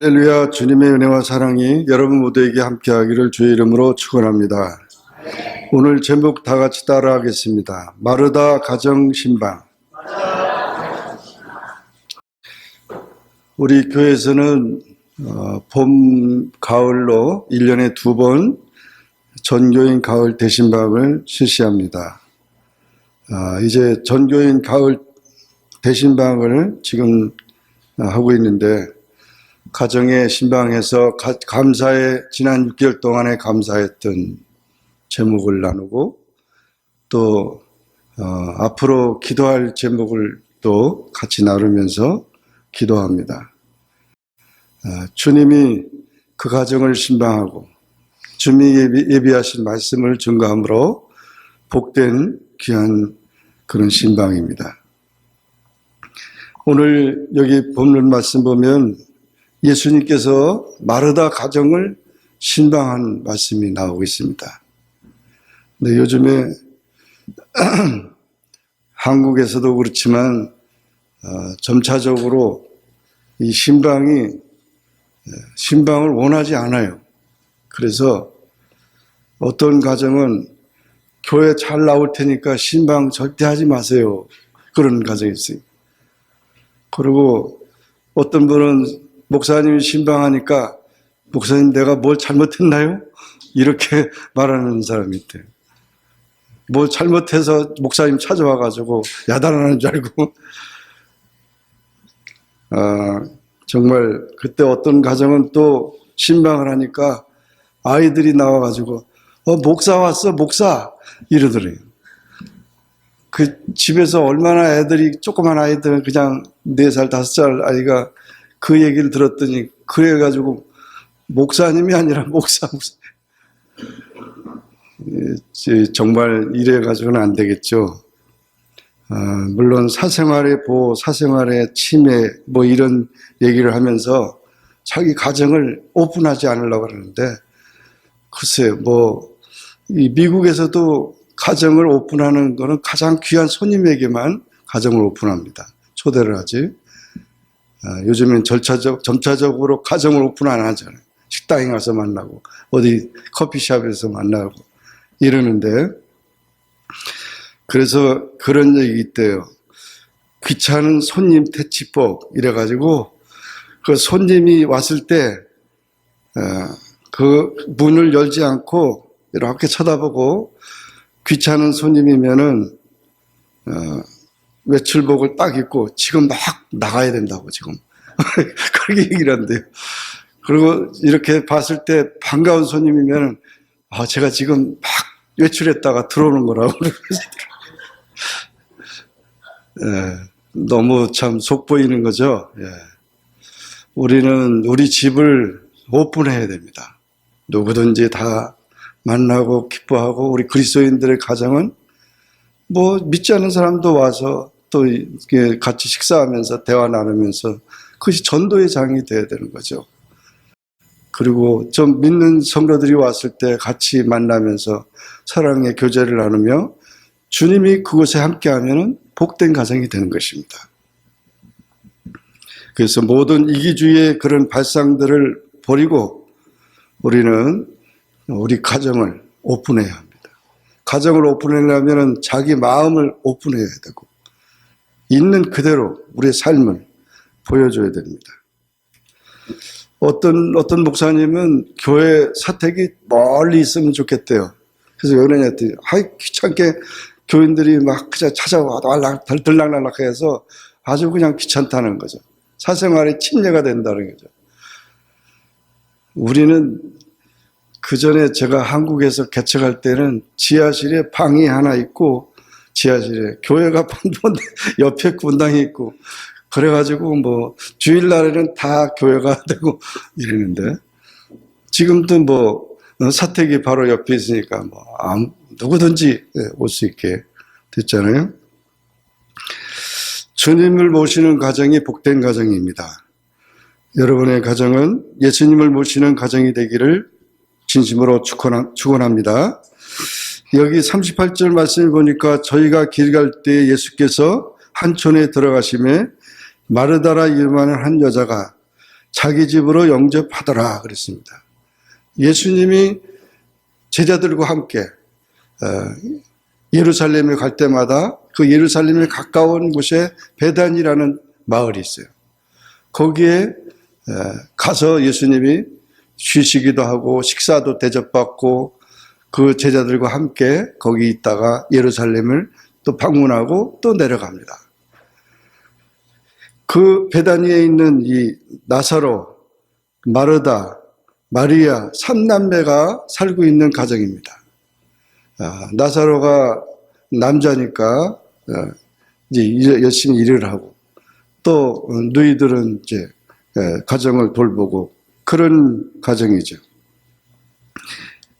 할렐루야. 주님의 은혜와 사랑이 여러분 모두에게 함께하기를 주의 이름으로 축원합니다. 오늘 제목 다 같이 따라하겠습니다. 마르다 가정 신방. 우리 교회에서는 봄, 가을로 1년에 2번 전교인 가을 대신방을 실시합니다. 이제 전교인 가을 대신방을 지금 하고 있는데, 가정의 신방에서 지난 6개월 동안에 감사했던 제목을 나누고, 또 앞으로 기도할 제목을 또 같이 나누면서 기도합니다. 주님이 그 가정을 신방하고 주님이 예비하신 말씀을 증거함으로 복된 귀한 그런 신방입니다. 오늘 여기 본문 말씀 보면 예수님께서 마르다 가정을 신방한 말씀이 나오고 있습니다. 근데 요즘에 한국에서도 그렇지만 점차적으로 이 신방을 원하지 않아요. 그래서 어떤 가정은 교회 잘 나올 테니까 신방 절대 하지 마세요. 그런 가정이 있어요. 그리고 어떤 분은 목사님이 신방하니까 목사님 내가 뭘 잘못했나요? 이렇게 말하는 사람이 있대요. 뭘 잘못해서 목사님 찾아와가지고 야단하는 줄 알고. 정말 그때 어떤 가정은 또 신방을 하니까 아이들이 나와가지고 목사 왔어 목사 이러더래요. 그 집에서 얼마나 조그만 아이들은 그냥 4살 5살 아이가 그 얘기를 들었더니 그래가지고 목사님이 아니라 목사. 정말 이래가지고는 안 되겠죠. 물론 사생활의 보호, 사생활의 침해 뭐 이런 얘기를 하면서 자기 가정을 오픈하지 않으려고 하는데, 글쎄요, 이 미국에서도 가정을 오픈하는 거는 가장 귀한 손님에게만 가정을 오픈합니다. 초대를 하지. 요즘엔 점차적으로 가정을 오픈 안 하잖아요. 식당에 가서 만나고, 어디 커피숍에서 만나고 이러는데, 그래서 그런 얘기 있대요. 귀찮은 손님 퇴치법 이래가지고, 그 손님이 왔을 때, 그 문을 열지 않고 이렇게 쳐다보고, 귀찮은 손님이면은, 외출복을 딱 입고 지금 막 나가야 된다고 지금. 그렇게 얘기를 한대요. 그리고 이렇게 봤을 때 반가운 손님이면 제가 지금 막 외출했다가 들어오는 거라고. 너무 참 속보이는 거죠. 우리는 우리 집을 오픈해야 됩니다. 누구든지 다 만나고 기뻐하고, 우리 그리스도인들의 가정은 믿지 않는 사람도 와서 또 같이 식사하면서 대화 나누면서 그것이 전도의 장이 돼야 되는 거죠. 그리고 좀 믿는 성도들이 왔을 때 같이 만나면서 사랑의 교제를 나누며 주님이 그곳에 함께하면 복된 가정이 되는 것입니다. 그래서 모든 이기주의의 그런 발상들을 버리고 우리는 우리 가정을 오픈해야 합니다. 가정을 오픈하려면 자기 마음을 오픈해야 되고, 있는 그대로 우리의 삶을 보여줘야 됩니다. 어떤 목사님은 교회 사택이 멀리 있으면 좋겠대요. 그래서 연예인한테 귀찮게 교인들이 막 그냥 찾아와 들락날락해서 아주 그냥 귀찮다는 거죠. 사생활에 침해가 된다는 거죠. 우리는 그 전에 제가 한국에서 개척할 때는 지하실에 방이 하나 있고, 지하실에 교회가 옆에 분당이 있고, 그래가지고 주일날에는 다 교회가 되고 이러는데, 지금도 사택이 바로 옆에 있으니까 누구든지 올 수 있게 됐잖아요. 주님을 모시는 가정이 복된 가정입니다. 여러분의 가정은 예수님을 모시는 가정이 되기를 진심으로 축원합니다. 여기 38절 말씀을 보니까 저희가 길 갈 때 예수께서 한 촌에 들어가심에 마르다라 이름하는 한 여자가 자기 집으로 영접하더라 그랬습니다. 예수님이 제자들과 함께 예루살렘에 갈 때마다 그 예루살렘에 가까운 곳에 베단이라는 마을이 있어요. 거기에 가서 예수님이 쉬시기도 하고 식사도 대접받고 그 제자들과 함께 거기 있다가 예루살렘을 또 방문하고 또 내려갑니다. 그 베다니에 있는 이 나사로, 마르다, 마리아 3남매가 살고 있는 가정입니다. 나사로가 남자니까 이제 열심히 일을 하고 또 누이들은 이제 가정을 돌보고 그런 가정이죠.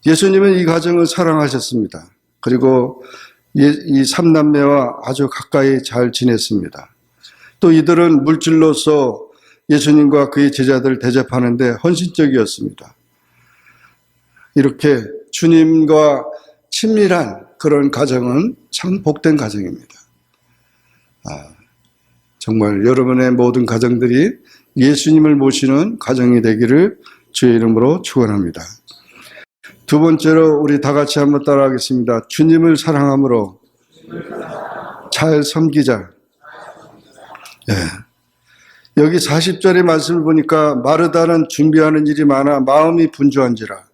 예수님은 이 가정을 사랑하셨습니다. 그리고 이 3남매와 아주 가까이 잘 지냈습니다. 또 이들은 물질로서 예수님과 그의 제자들 대접하는데 헌신적이었습니다. 이렇게 주님과 친밀한 그런 가정은 참 복된 가정입니다. 정말 여러분의 모든 가정들이 예수님을 모시는 가정이 되기를 주의 이름으로 축원합니다. 두 번째로 우리 다 같이 한번 따라하겠습니다. 주님을 사랑함으로 잘 섬기자. 네. 여기 40절의 말씀을 보니까 마르다는 준비하는 일이 많아 마음이 분주한지라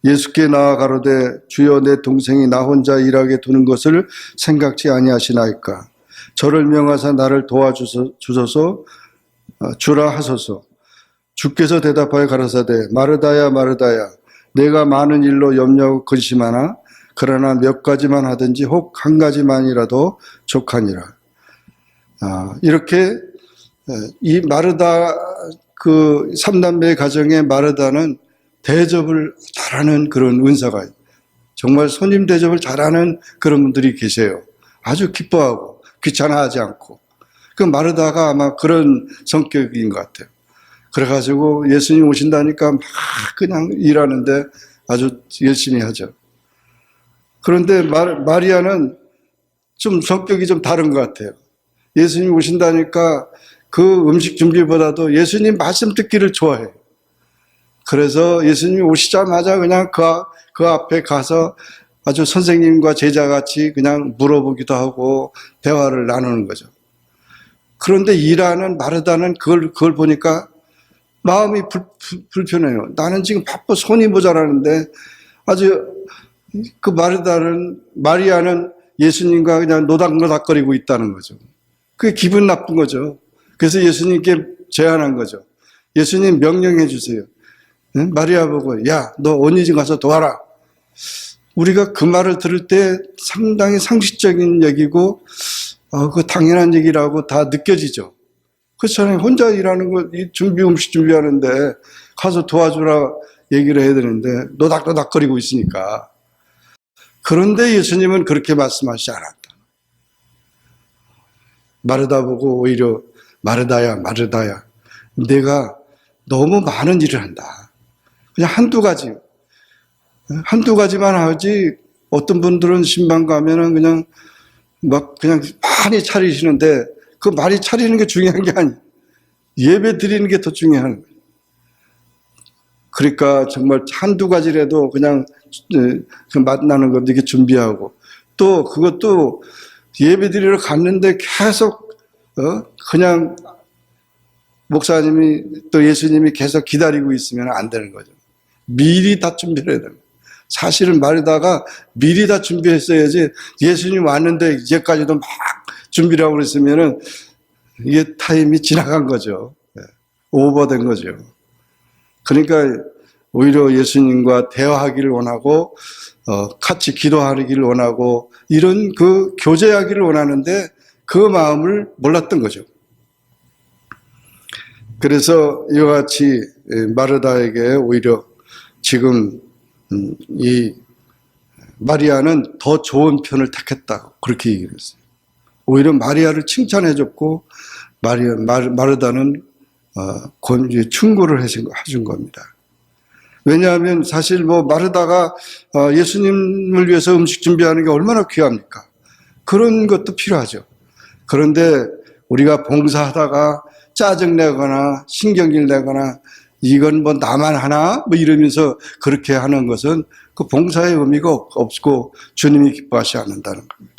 예수께 나아 가로되 주여 내 동생이 나 혼자 일하게 두는 것을 생각지 아니하시나이까. 저를 명하사 나를 도와주소서 주라 하소서. 주께서 대답하여 가라사대 마르다야 마르다야 내가 많은 일로 염려하고 근심하나 그러나 몇 가지만 하든지 혹 한 가지만이라도 족하니라. 이렇게 이 마르다 그 3남매 가정의 마르다는 대접을 잘하는 그런 은사가 정말 손님 대접을 잘하는 그런 분들이 계세요. 아주 기뻐하고 귀찮아하지 않고 그 마르다가 아마 그런 성격인 것 같아요. 그래가지고 예수님 오신다니까 막 그냥 일하는데 아주 열심히 하죠. 그런데 마리아는 좀 성격이 좀 다른 것 같아요. 예수님 오신다니까 그 음식 준비보다도 예수님 말씀 듣기를 좋아해요. 그래서 예수님이 오시자마자 그냥 그 앞에 가서 아주 선생님과 제자같이 그냥 물어보기도 하고 대화를 나누는 거죠. 그런데 일하는 마르다는 그걸 보니까 마음이 불편해요. 나는 지금 바빠 손이 모자라는데 아주 그 마리아는 예수님과 그냥 노닥노닥거리고 있다는 거죠. 그게 기분 나쁜 거죠. 그래서 예수님께 제안한 거죠. 예수님 명령해 주세요. 마리아 보고 야, 너 언니 집 가서 도와라. 우리가 그 말을 들을 때 상당히 상식적인 얘기고 그 당연한 얘기라고 다 느껴지죠. 그렇잖아요. 혼자 일하는 거 음식 준비하는데 가서 도와주라 얘기를 해야 되는데 노닥노닥거리고 있으니까. 그런데 예수님은 그렇게 말씀하시지 않았다. 마르다 보고 오히려 마르다야 내가 너무 많은 일을 한다. 그냥 한두 가지만 하지. 어떤 분들은 신방 가면은 그냥 많이 차리시는데 그 많이 차리는 게 중요한 게 아니에요. 예배 드리는 게 더 중요한 거예요. 그러니까 정말 한두 가지라도 그냥 만나는 거 이렇게 준비하고 또 그것도 예배 드리러 갔는데 계속 그냥 목사님이 또 예수님이 계속 기다리고 있으면 안 되는 거죠. 미리 다 준비를 해야 됩니다. 사실은 말하다가 미리 다 준비했어야지 예수님 왔는데 이제까지도 막 준비를 하고 그랬으면은 이게 타임이 지나간 거죠. 오버된 거죠. 그러니까 오히려 예수님과 대화하기를 원하고 같이 기도하기를 원하고 이런 그 교제하기를 원하는데 그 마음을 몰랐던 거죠. 그래서 이와 같이 마르다에게 오히려 지금 이 마리아는 더 좋은 편을 택했다고 그렇게 얘기를 했어요. 오히려 마리아를 칭찬해줬고 마르다는 충고를 해준 겁니다. 왜냐하면 사실 마르다가 예수님을 위해서 음식 준비하는 게 얼마나 귀합니까? 그런 것도 필요하죠. 그런데 우리가 봉사하다가 짜증내거나 신경질 내거나 이건 뭐 나만 하나? 뭐 이러면서 그렇게 하는 것은 그 봉사의 의미가 없고 주님이 기뻐하지 않는다는 겁니다.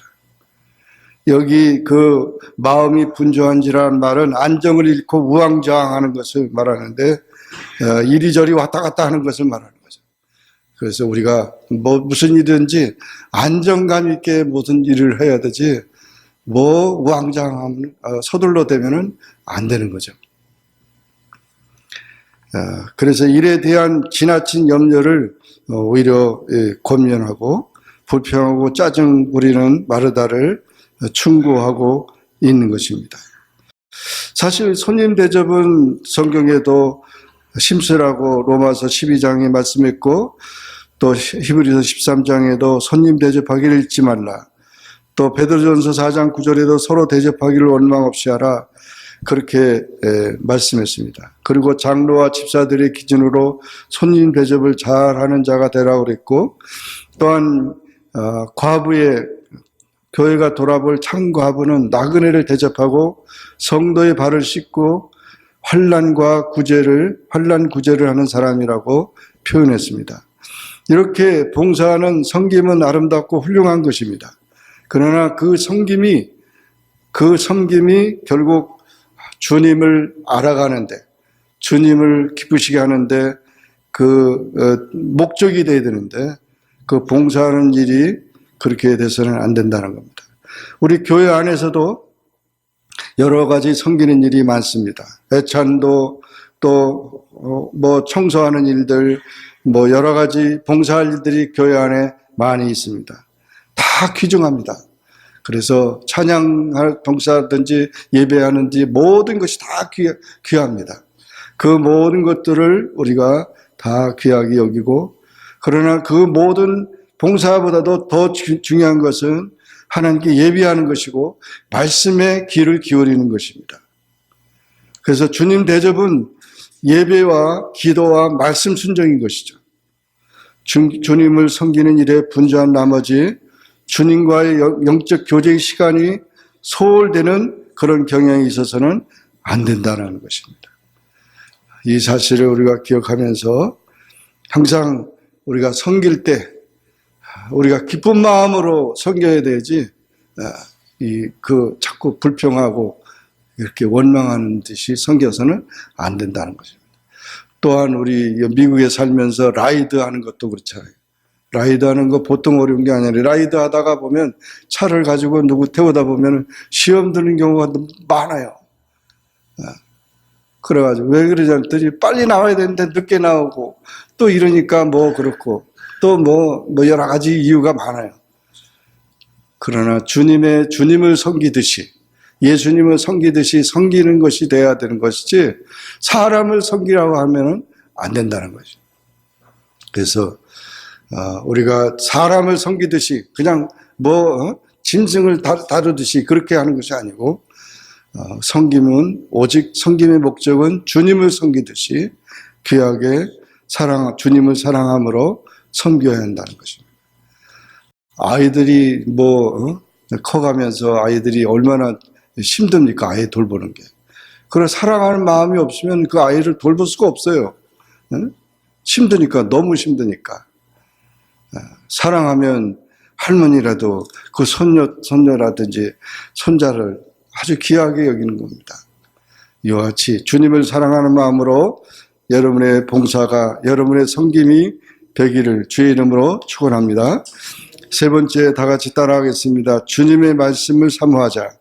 여기 그 마음이 분주한지라는 말은 안정을 잃고 우왕좌왕하는 것을 말하는데 이리저리 왔다 갔다 하는 것을 말하는 거죠. 그래서 우리가 뭐 무슨 일이든지 안정감 있게 무슨 일을 해야 되지 뭐 우왕좌왕 서둘러 대면은 안 되는 거죠. 그래서 일에 대한 지나친 염려를 오히려 권면하고 불평하고 짜증 부리는 마르다를 충고하고 있는 것입니다. 사실 손님 대접은 성경에도 심쓰라고 로마서 12장에 말씀했고 또 히브리서 13장에도 손님 대접하기를 잊지 말라. 또 베드로전서 4장 9절에도 서로 대접하기를 원망 없이 하라. 그렇게 말씀했습니다. 그리고 장로와 집사들의 기준으로 손님 대접을 잘하는 자가 되라고 그랬고 또한 과부의 교회가 돌아볼 참 과부는 나그네를 대접하고 성도의 발을 씻고 환난 구제를 하는 사람이라고 표현했습니다. 이렇게 봉사하는 섬김은 아름답고 훌륭한 것입니다. 그러나 그 섬김이 결국 주님을 알아가는데, 주님을 기쁘시게 하는데 그 목적이 되어야 되는데 그 봉사하는 일이 그렇게 돼서는 안 된다는 겁니다. 우리 교회 안에서도 여러 가지 섬기는 일이 많습니다. 애찬도 또 뭐 청소하는 일들, 뭐 여러 가지 봉사할 일들이 교회 안에 많이 있습니다. 다 귀중합니다. 그래서 찬양할 봉사든지 예배하는지 모든 것이 다 귀합니다. 그 모든 것들을 우리가 다 귀하게 여기고 그러나 그 모든 봉사보다도 더 중요한 것은 하나님께 예배하는 것이고 말씀에 귀를 기울이는 것입니다. 그래서 주님 대접은 예배와 기도와 말씀 순종인 것이죠. 주님을 섬기는 일에 분주한 나머지 주님과의 영적 교제의 시간이 소홀되는 그런 경향이 있어서는 안 된다는 것입니다. 이 사실을 우리가 기억하면서 항상 우리가 섬길 때 우리가 기쁜 마음으로 섬겨야 되지 자꾸 불평하고 이렇게 원망하는 듯이 섬겨서는 안 된다는 것입니다. 또한 우리 미국에 살면서 라이드 하는 것도 그렇잖아요. 라이드 하는 거 보통 어려운 게 아니라 라이드 하다가 보면 차를 가지고 누구 태우다 보면 시험 드는 경우가 많아요. 그래가지고 왜 그러지 않더니 빨리 나와야 되는데 늦게 나오고 또 이러니까 뭐 그렇고 또 뭐 여러 가지 이유가 많아요. 그러나 주님을 섬기듯이 예수님을 섬기듯이 섬기는 것이 돼야 되는 것이지 사람을 섬기라고 하면은 안 된다는 거죠. 그래서 우리가 사람을 섬기듯이 그냥 짐승을 다루듯이 그렇게 하는 것이 아니고 섬김은 오직 섬김의 목적은 주님을 섬기듯이 귀하게 주님을 사랑함으로 섬겨야 한다는 것입니다. 아이들이 커가면서 아이들이 얼마나 힘듭니까? 아이 돌보는 게. 그래 사랑하는 마음이 없으면 그 아이를 돌볼 수가 없어요. 힘드니까 너무 힘드니까. 사랑하면 할머니라도 그 손녀라든지 손자를 아주 귀하게 여기는 겁니다. 이와 같이 주님을 사랑하는 마음으로 여러분의 봉사가 여러분의 섬김이 되기를 주의 이름으로 축원합니다. 세 번째 다 같이 따라하겠습니다. 주님의 말씀을 사모하자.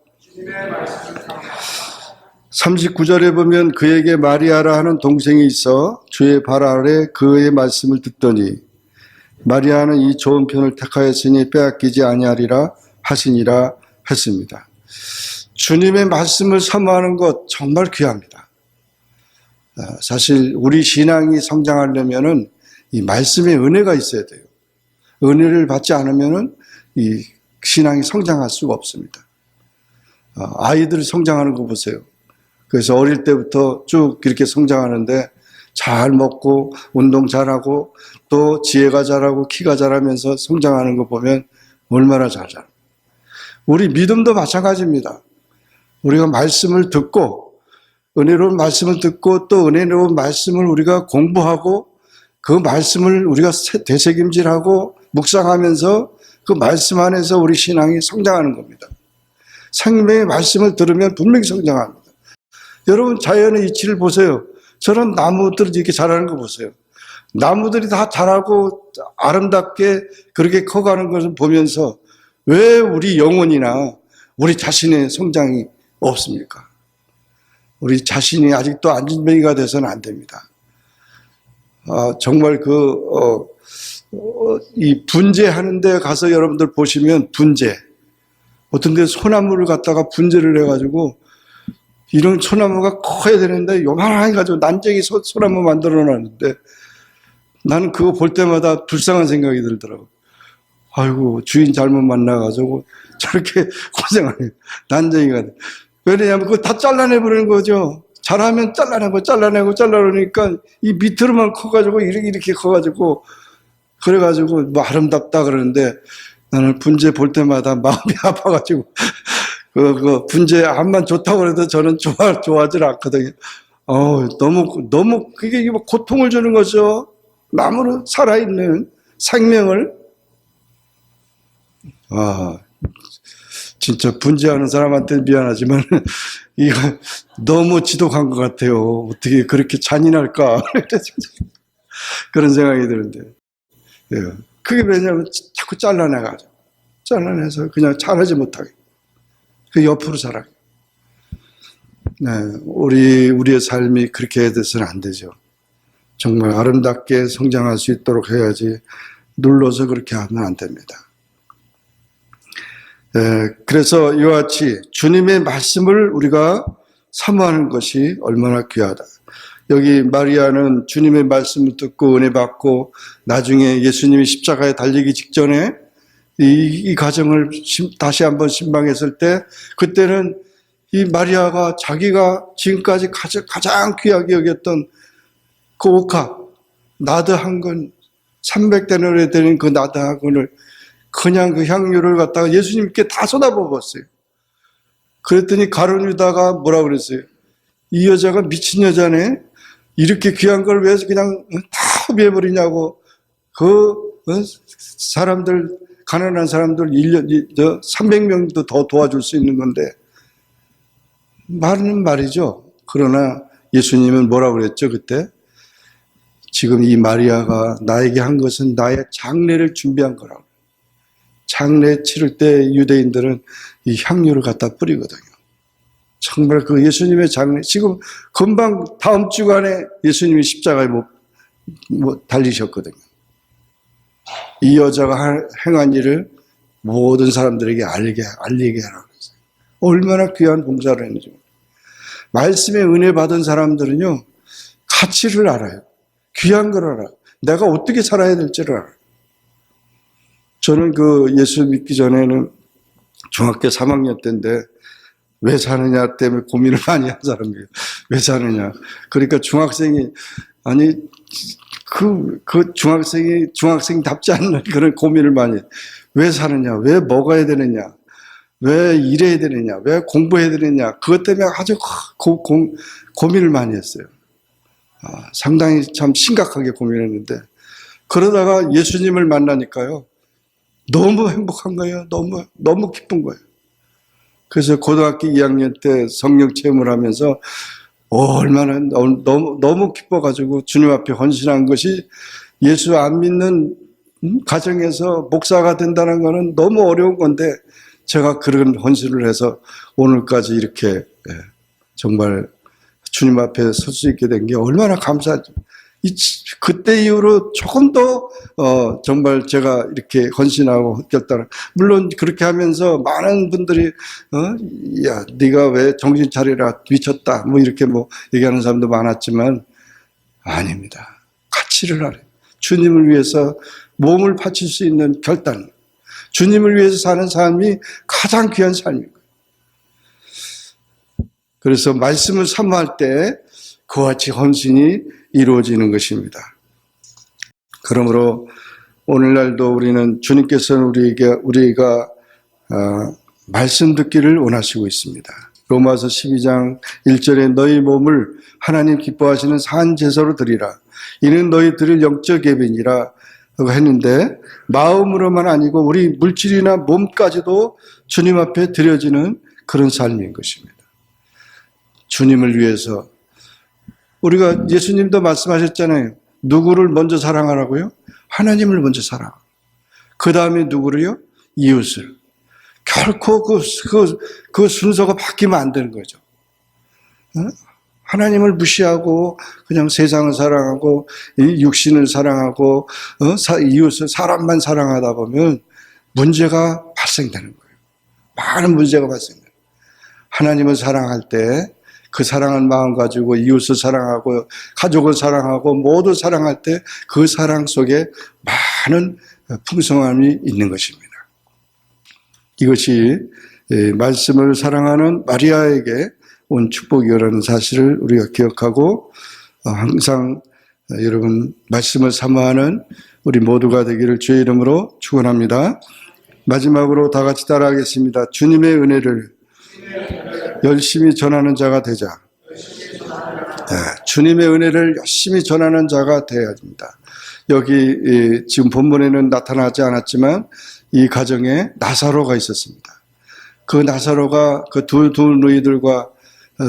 39절에 보면 그에게 마리아라 하는 동생이 있어 주의 발 아래 그의 말씀을 듣더니 마리아는 이 좋은 편을 택하였으니 빼앗기지 아니하리라 하시니라 했습니다. 주님의 말씀을 사모하는 것 정말 귀합니다. 사실 우리 신앙이 성장하려면은 이 말씀의 은혜가 있어야 돼요. 은혜를 받지 않으면은 이 신앙이 성장할 수가 없습니다. 아이들이 성장하는 거 보세요. 그래서 어릴 때부터 쭉 이렇게 성장하는데 잘 먹고 운동 잘하고 또 지혜가 잘하고 키가 잘하면서 성장하는 거 보면 얼마나 잘 자라. 우리 믿음도 마찬가지입니다. 우리가 말씀을 듣고 은혜로운 말씀을 듣고 또 은혜로운 말씀을 우리가 공부하고 그 말씀을 우리가 되새김질하고 묵상하면서 그 말씀 안에서 우리 신앙이 성장하는 겁니다. 생명의 말씀을 들으면 분명히 성장합니다. 여러분 자연의 이치를 보세요. 저런 나무들 이렇게 자라는 거 보세요. 나무들이 다 자라고 아름답게 그렇게 커가는 것을 보면서 왜 우리 영혼이나 우리 자신의 성장이 없습니까? 우리 자신이 아직도 안진뱅이가 돼서는 안 됩니다. 정말 이 분재하는 데 가서 여러분들 보시면 분재. 어떤 데 소나무를 갖다가 분재를 해가지고 이런 소나무가 커야 되는데 요만하게 가지고 난쟁이 소나무 만들어 놨는데 나는 그거 볼 때마다 불쌍한 생각이 들더라고. 아이고, 주인 잘못 만나가지고 저렇게 고생하네. 난쟁이가. 왜냐하면 그거 다 잘라내버리는 거죠. 잘하면 잘라내니까 이 밑으로만 커가지고 이렇게 커가지고 그래가지고 뭐 아름답다 그러는데 나는 분재 볼 때마다 마음이 아파가지고 그 분재 암만 좋다고 그래도 저는 좋아하지 않거든요. 너무 그게 뭐 고통을 주는 거죠. 나무로 살아있는 생명을 진짜 분재하는 사람한테 미안하지만 이거 너무 지독한 것 같아요. 어떻게 그렇게 잔인할까? 그런 생각이 드는데 그게 왜냐하면 자꾸 잘라내서 그냥 자라지 못하게 그 옆으로 자라게. 네, 우리의 삶이 그렇게 돼서는 안 되죠. 정말 아름답게 성장할 수 있도록 해야지 눌러서 그렇게 하면 안 됩니다. 그래서 이와 같이 주님의 말씀을 우리가 사모하는 것이 얼마나 귀하다. 여기 마리아는 주님의 말씀을 듣고 은혜 받고 나중에 예수님이 십자가에 달리기 직전에 이 가정을 다시 한번 신방했을 때 그때는 이 마리아가 자기가 지금까지 가장 귀하게 여겼던 그 옥합, 나드 한 건 300데나리온에 되는 그 나드 한 건을 그냥 그 향유를 갖다가 예수님께 다 쏟아부었어요. 그랬더니 가룟 유다가 뭐라 그랬어요? 이 여자가 미친 여자네. 이렇게 귀한 걸 왜 그냥 다 허비해버리냐고. 사람들, 가난한 사람들 300명도 더 도와줄 수 있는 건데. 말은 말이죠. 그러나 예수님은 뭐라 그랬죠, 그때? 지금 이 마리아가 나에게 한 것은 나의 장례를 준비한 거라고. 장례 치를 때 유대인들은 이 향유를 갖다 뿌리거든요. 정말 그 예수님의 장례, 지금 금방 다음 주간에 예수님이 십자가에 달리셨거든요. 이 여자가 행한 일을 모든 사람들에게 알리게 하라고 했어요. 얼마나 귀한 봉사를 했는지. 말씀에 은혜 받은 사람들은요, 가치를 알아요. 귀한 걸 알아요. 내가 어떻게 살아야 될지를 알아요. 저는 예수 믿기 전에는 중학교 3학년 때인데 왜 사느냐 때문에 고민을 많이 한 사람이에요. 왜 사느냐. 그러니까 중학생이 중학생답지 않는 그런 고민을 많이 해요. 왜 사느냐, 왜 먹어야 되느냐, 왜 일해야 되느냐, 왜 공부해야 되느냐. 그것 때문에 아주 고민을 많이 했어요. 상당히 참 심각하게 고민했는데 그러다가 예수님을 만나니까요. 너무 행복한 거예요. 너무 기쁜 거예요. 그래서 고등학교 2학년 때 성령 체험을 하면서 얼마나 너무 기뻐가지고 주님 앞에 헌신한 것이 예수 안 믿는 가정에서 목사가 된다는 것은 너무 어려운 건데 제가 그런 헌신을 해서 오늘까지 이렇게 정말 주님 앞에 설 수 있게 된 게 얼마나 감사하죠. 그때 이후로 조금 더 정말 제가 이렇게 헌신하고 결단을, 물론 그렇게 하면서 많은 분들이 야 네가 왜 정신 차리라 미쳤다 뭐 이렇게 얘기하는 사람도 많았지만 아닙니다. 가치를 알아요. 주님을 위해서 몸을 바칠 수 있는 결단, 주님을 위해서 사는 삶이 가장 귀한 삶이에요. 그래서 말씀을 사모할 때 그와 같이 헌신이 이루어지는 것입니다. 그러므로 오늘날도 우리는 주님께서는 우리가 말씀 듣기를 원하시고 있습니다. 로마서 12장 1절에 너희 몸을 하나님 기뻐하시는 산 제사로 드리라. 이는 너희 드릴 영적 예배니라 라고 했는데, 마음으로만 아니고 우리 물질이나 몸까지도 주님 앞에 드려지는 그런 삶인 것입니다. 주님을 위해서. 우리가 예수님도 말씀하셨잖아요. 누구를 먼저 사랑하라고요? 하나님을 먼저 사랑하고, 그 다음에 누구를요? 이웃을. 결코 그 순서가 바뀌면 안 되는 거죠. 하나님을 무시하고 그냥 세상을 사랑하고 육신을 사랑하고 이웃을 사람만 사랑하다 보면 문제가 발생되는 거예요. 많은 문제가 발생돼요. 하나님을 사랑할 때 그 사랑하는 마음 가지고 이웃을 사랑하고 가족을 사랑하고 모두 사랑할 때 그 사랑 속에 많은 풍성함이 있는 것입니다. 이것이 말씀을 사랑하는 마리아에게 온 축복이라는 사실을 우리가 기억하고 항상 여러분 말씀을 사모하는 우리 모두가 되기를 주의 이름으로 축원합니다. 마지막으로 다 같이 따라하겠습니다. 주님의 은혜를 열심히 전하는 자가 되자. 주님의 은혜를 열심히 전하는 자가 되어야 됩니다. 여기 지금 본문에는 나타나지 않았지만 이 가정에 나사로가 있었습니다. 그 나사로가 그 두 누이들과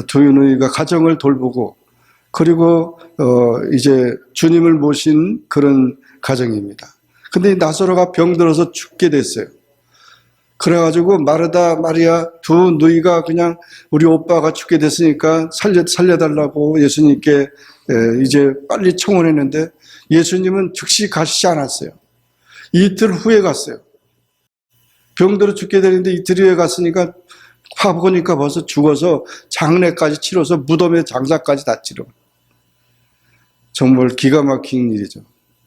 두 누이가 가정을 돌보고 그리고 이제 주님을 모신 그런 가정입니다. 근데 나사로가 병들어서 죽게 됐어요. 그래가지고 마르다, 마리아 두 누이가 그냥 우리 오빠가 죽게 됐으니까 살려달라고 예수님께 이제 빨리 청혼했는데 예수님은 즉시 가시지 않았어요. 이틀 후에 갔어요. 병들어 죽게 되는데 이틀 후에 갔으니까 와보니까 벌써 죽어서 장례까지 치러서 무덤에 장사까지 다 치러. 정말 기가 막힌 일이죠.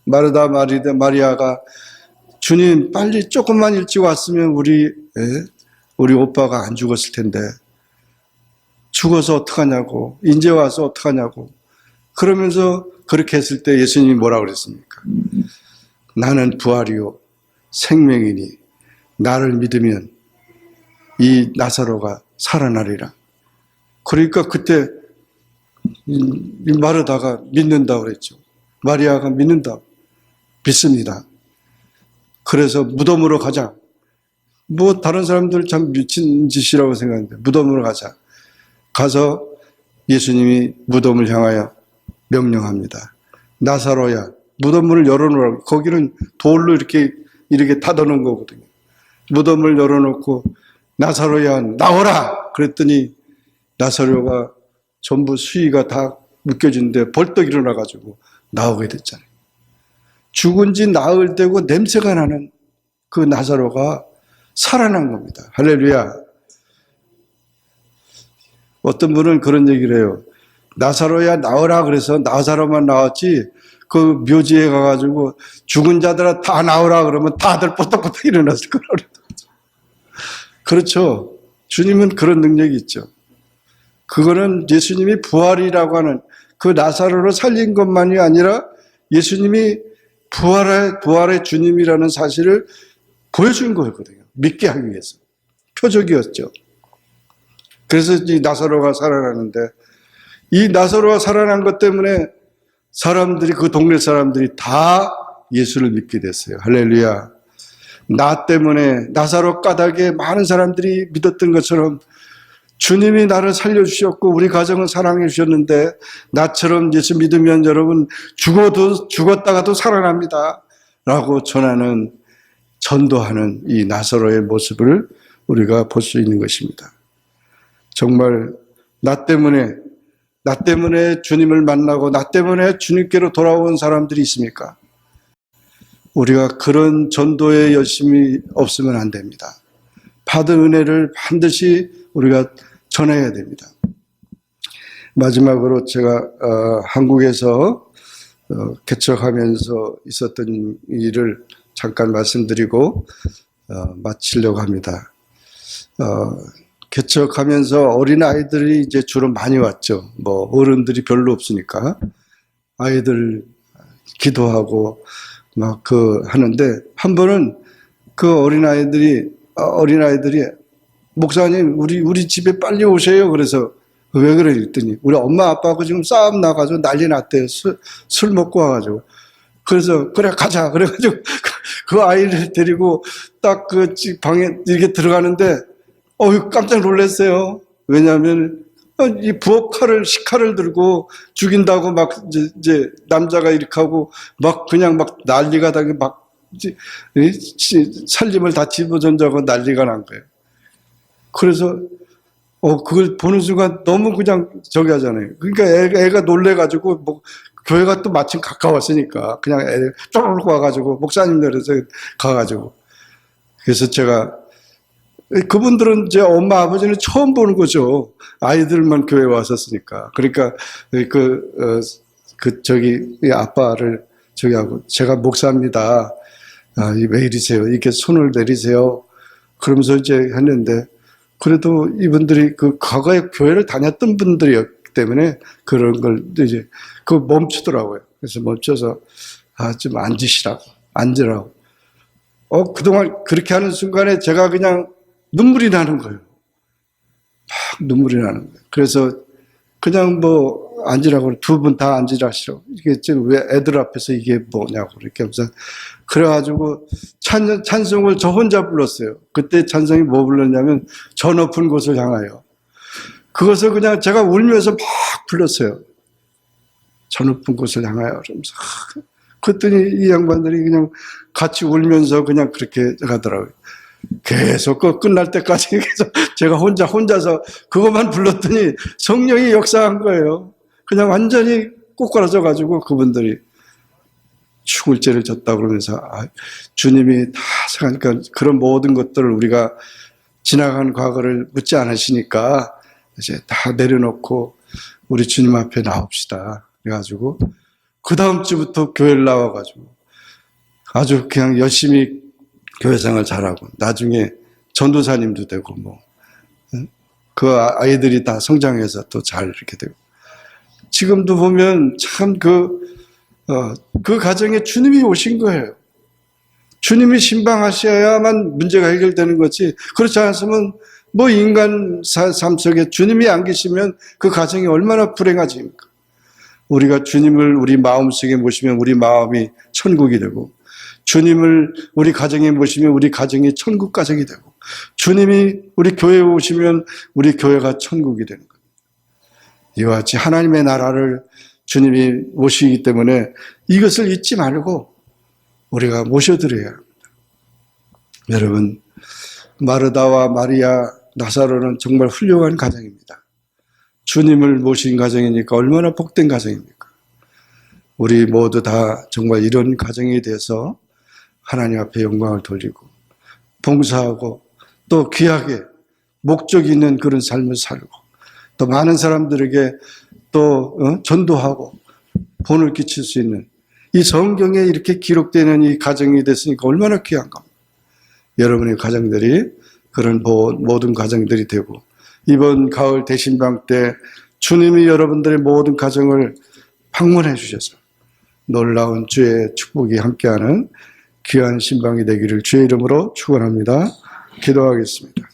마르다, 마리아가 주님 빨리 조금만 일찍 왔으면 우리 오빠가 안 죽었을 텐데 죽어서 어떡하냐고, 이제 와서 어떡하냐고 그러면서 그렇게 했을 때 예수님이 뭐라고 그랬습니까? 나는 부활이요 생명이니 나를 믿으면 이 나사로가 살아나리라. 그러니까 그때 마르다가 믿는다고 그랬죠. 마리아가 믿습니다. 그래서 무덤으로 가자. 뭐 다른 사람들 참 미친 짓이라고 생각하는데 무덤으로 가자. 가서 예수님이 무덤을 향하여 명령합니다. 나사로야, 무덤문을 열어놓으라고. 거기는 돌로 이렇게 닫아놓은 거거든요. 무덤을 열어놓고 나사로야 나오라 그랬더니 나사로가 전부 수위가 다 묶여진데 벌떡 일어나가지고 나오게 됐잖아요. 죽은 지 나흘 되고 냄새가 나는 그 나사로가 살아난 겁니다. 할렐루야. 어떤 분은 그런 얘기를 해요. 나사로야 나오라 그래서 나사로만 나왔지 그 묘지에 가가지고 죽은 자들아 다 나오라 그러면 다들 뽀떡뽀떡 일어났을 거라고. 그렇죠. 주님은 그런 능력이 있죠. 그거는 예수님이 부활이라고 하는 그 나사로를 살린 것만이 아니라 예수님이 부활의 주님이라는 사실을 보여준 거였거든요. 믿게 하기 위해서. 표적이었죠. 그래서 이 나사로가 살아나는데 이 나사로가 살아난 것 때문에 사람들이 그 동네 사람들이 다 예수를 믿게 됐어요. 할렐루야. 나 때문에 나사로 까닭에 많은 사람들이 믿었던 것처럼 주님이 나를 살려주셨고 우리 가정을 사랑해 주셨는데 나처럼 예수 믿으면 여러분 죽었다가도 살아납니다 라고 전도하는 이 나사로의 모습을 우리가 볼 수 있는 것입니다. 정말 나 때문에 주님을 만나고 나 때문에 주님께로 돌아온 사람들이 있습니까? 우리가 그런 전도에 열심히 없으면 안 됩니다. 받은 은혜를 반드시 우리가 전해야 됩니다. 마지막으로 제가 한국에서 개척하면서 있었던 일을 잠깐 말씀드리고 마치려고 합니다. 개척하면서 어린아이들이 이제 주로 많이 왔죠. 뭐 어른들이 별로 없으니까 아이들 기도하고 막 하는데 한 번은 그 어린아이들이 목사님, 우리 집에 빨리 오세요. 그래서 왜 그래? 했더니 우리 엄마 아빠하고 지금 싸움 나가지고 난리 났대요. 술 먹고 와가지고. 그래서 그래 가자. 그래가지고 그 아이를 데리고 딱 그 방에 이렇게 들어가는데 깜짝 놀랐어요. 왜냐하면 이 부엌 식칼을 들고 죽인다고 막 이제 남자가 이렇게 하고 막 그냥 막 난리가 나게 막 살림을 다 집어던져고 난리가 난 거예요. 그래서 그걸 보는 순간 너무 그냥 저기 하잖아요. 그러니까 애가 놀래가지고 뭐 교회가 또 마침 가까웠으니까 그냥 애 쪼르륵 와가지고 목사님 내려서 가가지고 그래서 제가 그분들은 이제 엄마 아버지는 처음 보는 거죠. 아이들만 교회 왔었으니까. 그러니까 저기 아빠를 저기 하고 제가 목사입니다. 왜 이러세요? 이렇게 손을 내리세요. 그러면서 이제 했는데 그래도 이분들이 그 과거에 교회를 다녔던 분들이었기 때문에 그런 걸 이제 멈추더라고요. 그래서 멈춰서 좀 앉으라고. 그동안 그렇게 하는 순간에 제가 그냥 눈물이 나는 거예요. 막 눈물이 나는 거예요. 그래서 그냥 뭐 앉으라고 두 분 다 앉으라시라고. 이게 지금 왜 애들 앞에서 이게 뭐냐고 이렇게 하면서 그래가지고 찬송을 저 혼자 불렀어요. 그때 찬송이 뭐 불렀냐면 저 높은 곳을 향하여. 그것을 그냥 제가 울면서 막 불렀어요. 저 높은 곳을 향하여. 그러면서 그랬더니 이 양반들이 그냥 같이 울면서 그냥 그렇게 가더라고요. 계속 끝날 때까지 계속 제가 혼자서 그것만 불렀더니 성령이 역사한 거예요. 그냥 완전히 꼬꾸라져 가지고 그분들이 죽을 죄를 졌다 그러면서 주님이 다 생각하니까 그런 모든 것들을 우리가 지나간 과거를 묻지 않으시니까 이제 다 내려놓고 우리 주님 앞에 나옵시다. 그래가지고 그 다음 주부터 교회를 나와가지고 아주 그냥 열심히 교회 생활 잘하고 나중에 전도사님도 되고 그 아이들이 다 성장해서 또 잘 이렇게 되고 지금도 보면 참 그 가정에 주님이 오신 거예요. 주님이 신방하셔야만 문제가 해결되는 거지 그렇지 않았으면 뭐 인간 삶 속에 주님이 안 계시면 그 가정이 얼마나 불행하십니까? 우리가 주님을 우리 마음속에 모시면 우리 마음이 천국이 되고 주님을 우리 가정에 모시면 우리 가정이 천국 가정이 되고 주님이 우리 교회에 오시면 우리 교회가 천국이 되는 거예요. 이와 같이 하나님의 나라를 주님이 모시기 때문에 이것을 잊지 말고 우리가 모셔드려야 합니다. 여러분 마르다와 마리아 나사로는 정말 훌륭한 가정입니다. 주님을 모신 가정이니까 얼마나 복된 가정입니까? 우리 모두 다 정말 이런 가정에 대해서 하나님 앞에 영광을 돌리고 봉사하고 또 귀하게 목적 있는 그런 삶을 살고 또 많은 사람들에게 또 전도하고 본을 끼칠 수 있는 이 성경에 이렇게 기록되는 이 가정이 됐으니까 얼마나 귀한가. 여러분의 가정들이 그런 모든 가정들이 되고 이번 가을 대신방 때 주님이 여러분들의 모든 가정을 방문해 주셔서 놀라운 주의 축복이 함께하는 귀한 신방이 되기를 주의 이름으로 축원합니다. 기도하겠습니다.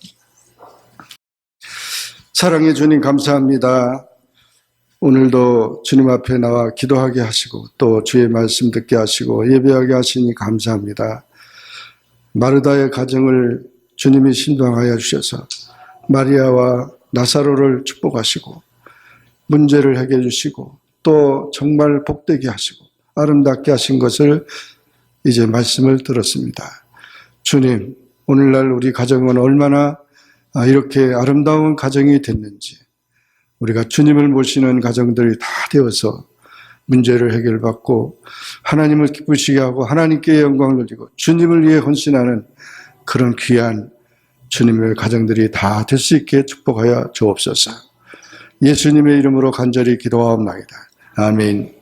사랑의 주님 감사합니다. 오늘도 주님 앞에 나와 기도하게 하시고 또 주의 말씀 듣게 하시고 예배하게 하시니 감사합니다. 마르다의 가정을 주님이 신방하여 주셔서 마리아와 나사로를 축복하시고 문제를 해결해 주시고 또 정말 복되게 하시고 아름답게 하신 것을 이제 말씀을 들었습니다. 주님, 오늘날 우리 가정은 얼마나 이렇게 아름다운 가정이 됐는지 우리가 주님을 모시는 가정들이 다 되어서 문제를 해결받고 하나님을 기쁘시게 하고 하나님께 영광을 돌리고 주님을 위해 헌신하는 그런 귀한 주님의 가정들이 다 될 수 있게 축복하여 주옵소서. 예수님의 이름으로 간절히 기도하옵나이다. 아멘.